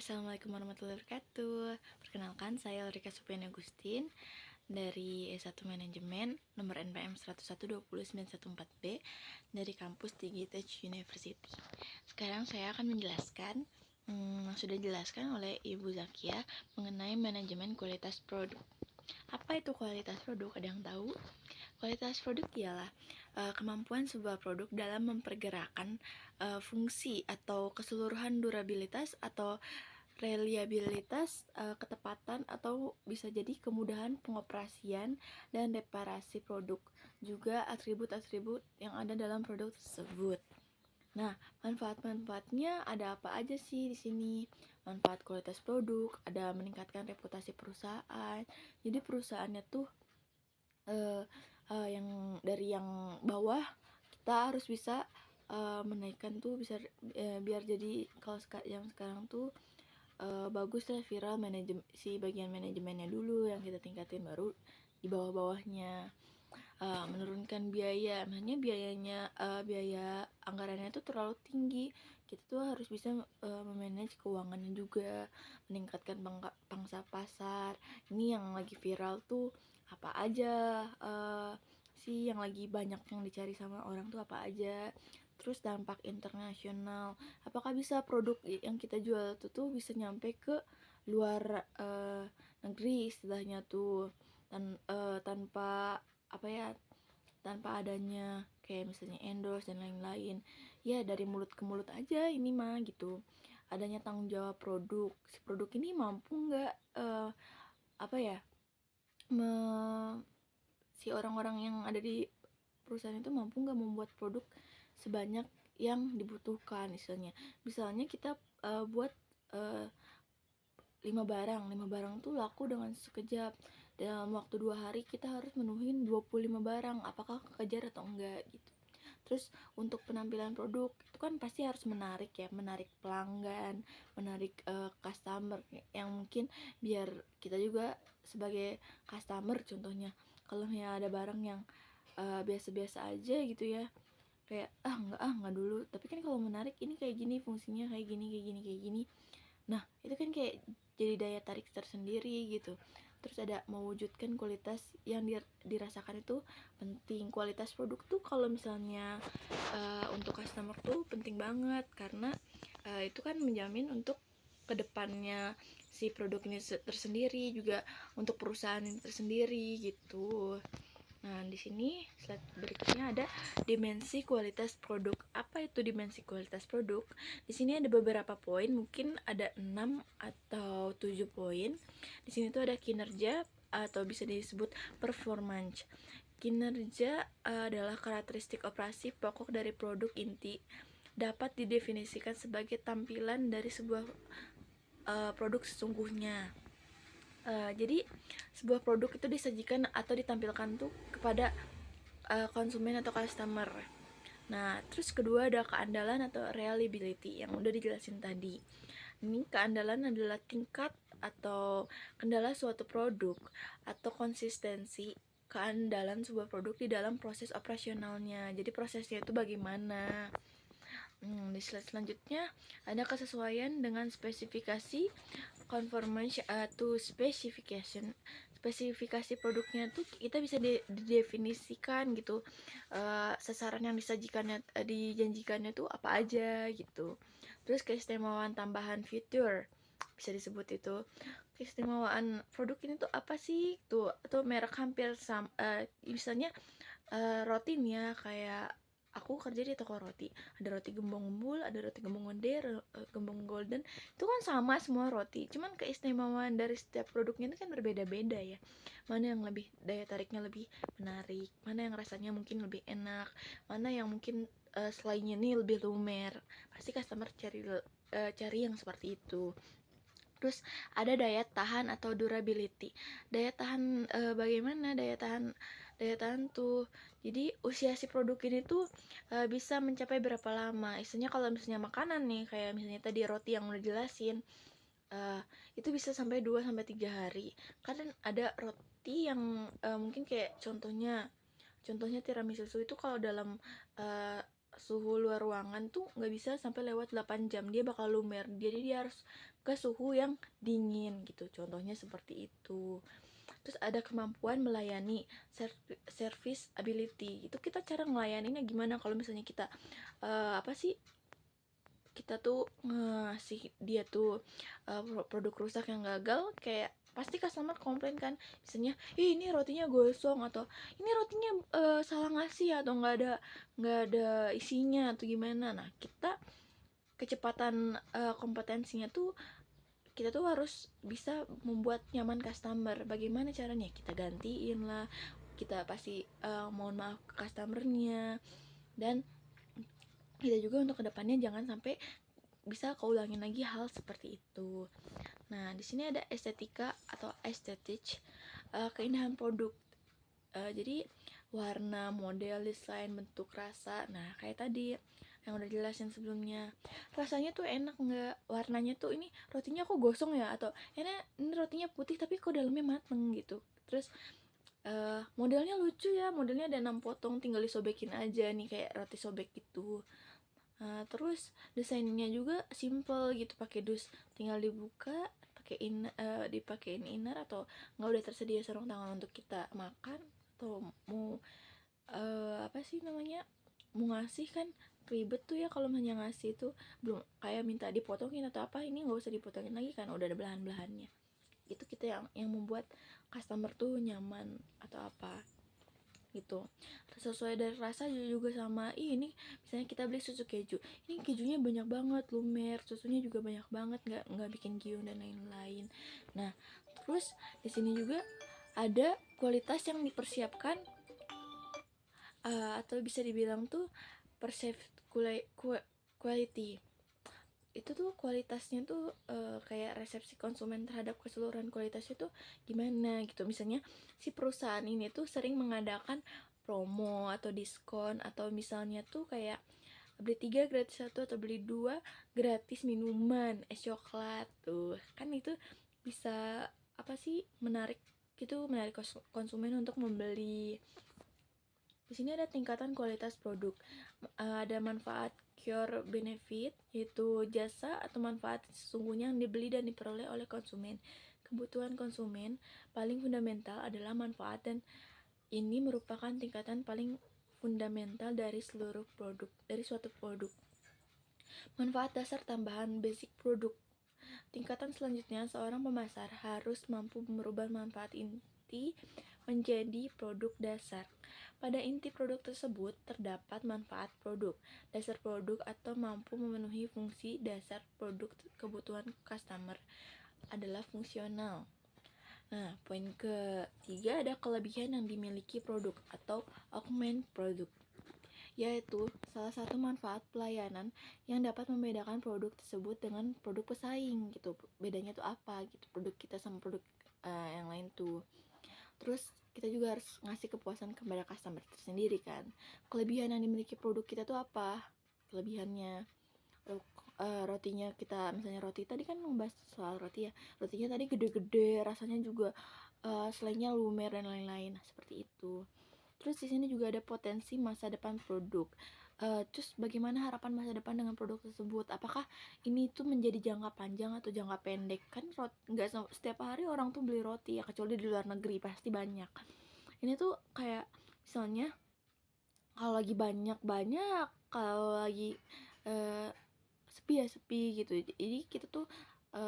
Assalamualaikum warahmatullahi wabarakatuh. Perkenalkan, saya Ulrika Supiani Agustin dari S1 Manajemen nomor NPM 101209114B dari kampus Tigitech University. Sekarang saya akan menjelaskan sudah dijelaskan oleh Ibu Zakia mengenai manajemen kualitas produk. Apa itu kualitas produk? Ada yang tahu? Kualitas produk ialah kemampuan sebuah produk dalam mempergerakkan fungsi atau keseluruhan durabilitas atau reliabilitas, ketepatan atau bisa jadi kemudahan pengoperasian dan reparasi produk, juga atribut-atribut yang ada dalam produk tersebut. Nah, manfaat-manfaatnya ada apa aja sih di sini? Manfaat kualitas produk, ada meningkatkan reputasi perusahaan. Jadi perusahaannya tuh yang dari yang bawah kita harus bisa menaikkan tuh bisa biar jadi kalau yang sekarang tuh bagus lah viral si bagian manajemennya dulu yang kita tingkatin, baru di bawah-bawahnya menurunkan biaya. Makanya biaya anggarannya tuh terlalu tinggi. Kita tuh harus bisa memanage keuangannya juga, meningkatkan pangsa pasar. Ini yang lagi viral tuh apa aja sih, yang lagi banyak yang dicari sama orang tuh apa aja. Terus dampak internasional, apakah bisa produk yang kita jual tuh bisa nyampe ke luar negeri istilahnya tuh, tanpa apa ya, tanpa adanya kayak misalnya endorse dan lain-lain ya, dari mulut ke mulut aja ini mah gitu. Adanya tanggung jawab produk, si produk ini mampu nggak apa ya, si orang-orang yang ada di perusahaan itu mampu nggak membuat produk sebanyak yang dibutuhkan. Misalnya kita buat 5 barang tuh laku dengan sekejap. Dalam waktu 2 hari kita harus menuhin 25 barang, apakah kekejar atau enggak gitu. Terus untuk penampilan produk itu kan pasti harus menarik ya, menarik pelanggan, menarik customer yang mungkin biar kita juga sebagai customer, contohnya kalau ada barang yang biasa-biasa aja gitu ya, kayak enggak dulu. Tapi kan kalau menarik, ini kayak gini fungsinya, kayak gini. Nah, itu kan kayak jadi daya tarik tersendiri gitu. Terus ada mewujudkan kualitas yang dirasakan itu penting. Kualitas produk tuh kalau misalnya untuk customer tuh penting banget, karena itu kan menjamin untuk kedepannya si produk ini tersendiri, juga untuk perusahaan ini tersendiri gitu. Nah, di sini slide berikutnya ada dimensi kualitas produk. Apa itu dimensi kualitas produk? Di sini ada beberapa poin, mungkin ada 6 atau 7 poin. Di sini tuh ada kinerja atau bisa disebut performance. Kinerja adalah karakteristik operasi pokok dari produk inti. Dapat didefinisikan sebagai tampilan dari sebuah produk sesungguhnya. Jadi sebuah produk itu disajikan atau ditampilkan tuh kepada konsumen atau customer. Nah, terus kedua ada keandalan atau reliability yang udah dijelasin tadi. Ini keandalan adalah tingkat atau kendala suatu produk atau konsistensi keandalan sebuah produk di dalam proses operasionalnya. Jadi prosesnya itu bagaimana? Di slide selanjutnya ada kesesuaian dengan spesifikasi, conformance to specification. Spesifikasi produknya tuh kita bisa didefinisikan gitu, sasaran yang dijanjikannya tuh apa aja gitu. Terus keistimewaan tambahan fitur, bisa disebut itu keistimewaan produk ini tuh apa sih tuh, atau merek hampir misalnya roti nih ya, kayak aku kerja di toko roti, ada roti gembong gembul, ada roti gembong gede, gembong golden, itu kan sama semua roti, cuman keistimewaan dari setiap produknya itu kan berbeda-beda ya. Mana yang lebih daya tariknya lebih menarik, mana yang rasanya mungkin lebih enak, mana yang mungkin selainnya nih lebih lumer, pasti customer cari yang seperti itu. Terus ada daya tahan atau durability. Daya tahan bagaimana daya tahan tuh. Jadi usia si produk ini tuh bisa mencapai berapa lama. Misalnya kalau misalnya makanan nih, kayak misalnya tadi roti yang udah jelasin, itu bisa sampai 2 sampai 3 hari. Kadang ada roti yang mungkin kayak contohnya tiramisu itu kalau dalam suhu luar ruangan tuh nggak bisa sampai lewat 8 jam, dia bakal lumer, jadi dia harus ke suhu yang dingin gitu, contohnya seperti itu. Terus ada kemampuan melayani, service ability, itu kita cara ngelayaninnya gimana kalau misalnya kita apa sih, kita tuh ngasih dia tuh produk rusak yang gagal, kayak pasti customer komplain kan, misalnya ini rotinya gosong, atau ini rotinya salah ngasih, atau nggak ada isinya atau gimana. Nah, kita kecepatan kompetensinya tuh, kita tuh harus bisa membuat nyaman customer. Bagaimana caranya? Kita gantiin lah, kita pasti mohon maaf ke customernya, dan kita juga untuk kedepannya jangan sampai bisa keulangin lagi hal seperti itu. Nah, di sini ada estetika atau aesthetic, keindahan produk. Jadi warna, model, desain, bentuk, rasa. Nah, kayak tadi yang udah jelasin sebelumnya. Rasanya tuh enak nggak? Warnanya tuh, ini rotinya kok gosong ya? Atau ini rotinya putih tapi kok dalamnya mateng gitu. Terus modelnya lucu ya, modelnya ada 6 potong, tinggal disobekin aja nih kayak roti sobek gitu. Terus desainnya juga simple gitu, pakai dus, tinggal dibuka, dipakein inner, atau nggak udah tersedia sarung tangan untuk kita makan, atau mau apa sih namanya, mau ngasih kan ribet tuh ya kalau hanya ngasih tuh, belum kayak minta dipotongin atau apa, ini nggak usah dipotongin lagi kan, udah ada belahan-belahannya. Itu kita yang membuat customer tuh nyaman atau apa gitu. Sesuai dari rasa juga sama. Ini misalnya kita beli susu keju, ini kejunya banyak banget, lumer, susunya juga banyak banget, nggak bikin giung dan lain-lain. Nah, terus di sini juga ada kualitas yang dipersiapkan, atau bisa dibilang tuh perceived quality. Itu tuh kualitasnya tuh kayak resepsi konsumen terhadap keseluruhan kualitasnya tuh gimana gitu. Misalnya si perusahaan ini tuh sering mengadakan promo atau diskon, atau misalnya tuh kayak beli 3 gratis 1, atau beli 2 gratis minuman, es coklat tuh kan. Itu bisa apa sih, menarik gitu, menarik konsumen untuk membeli. Di sini ada tingkatan kualitas produk, ada manfaat cure benefit, yaitu jasa atau manfaat sesungguhnya yang dibeli dan diperoleh oleh konsumen. Kebutuhan konsumen paling fundamental adalah manfaat, dan ini merupakan tingkatan paling fundamental dari seluruh produk, dari suatu produk. Manfaat dasar tambahan basic produk. Tingkatan selanjutnya, seorang pemasar harus mampu merubah manfaat inti menjadi produk dasar. Pada inti produk tersebut terdapat manfaat produk, dasar produk, atau mampu memenuhi fungsi dasar produk. Kebutuhan customer adalah fungsional. Nah, poin ketiga ada kelebihan yang dimiliki produk atau augment produk, yaitu salah satu manfaat pelayanan yang dapat membedakan produk tersebut dengan produk pesaing gitu. Bedanya tuh apa gitu, produk kita sama produk yang lain tuh. Terus kita juga harus ngasih kepuasan kepada customer tersendiri kan. Kelebihan yang dimiliki produk kita tuh apa? Kelebihannya rotinya kita, misalnya roti tadi kan ngebahas soal roti ya, rotinya tadi gede-gede, rasanya juga selainya lumer dan lain-lain. Nah, seperti itu. Terus di sini juga ada potensi masa depan produk. Terus bagaimana harapan masa depan dengan produk tersebut? Apakah ini tuh menjadi jangka panjang atau jangka pendek? Kan nggak setiap hari orang tuh beli roti ya, kecuali di luar negeri pasti banyak. Ini tuh kayak misalnya kalau lagi banyak, kalau lagi sepi ya sepi gitu. Jadi kita tuh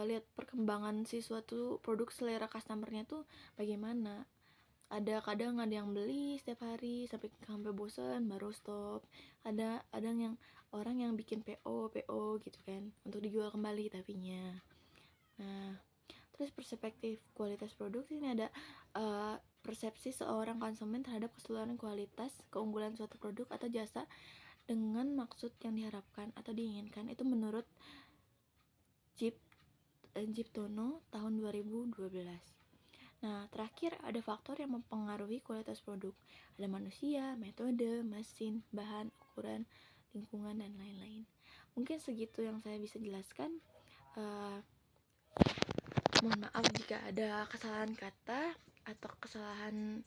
lihat perkembangan si suatu produk, selera customernya tuh bagaimana. Kadang ada yang beli setiap hari sampai bosan baru stop. Ada yang orang yang bikin PO gitu kan, untuk dijual kembali tapinya. Nah, terus perspektif kualitas produk, ini ada persepsi seorang konsumen terhadap keseluruhan kualitas, keunggulan suatu produk atau jasa dengan maksud yang diharapkan atau diinginkan. Itu menurut Jiptono tahun 2012. Nah, terakhir ada faktor yang mempengaruhi kualitas produk. Ada manusia, metode, mesin, bahan, ukuran, lingkungan, dan lain-lain. Mungkin segitu yang saya bisa jelaskan. Mohon maaf jika ada kesalahan kata atau kesalahan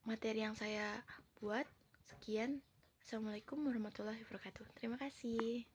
materi yang saya buat. Sekian, Assalamualaikum warahmatullahi wabarakatuh. Terima kasih.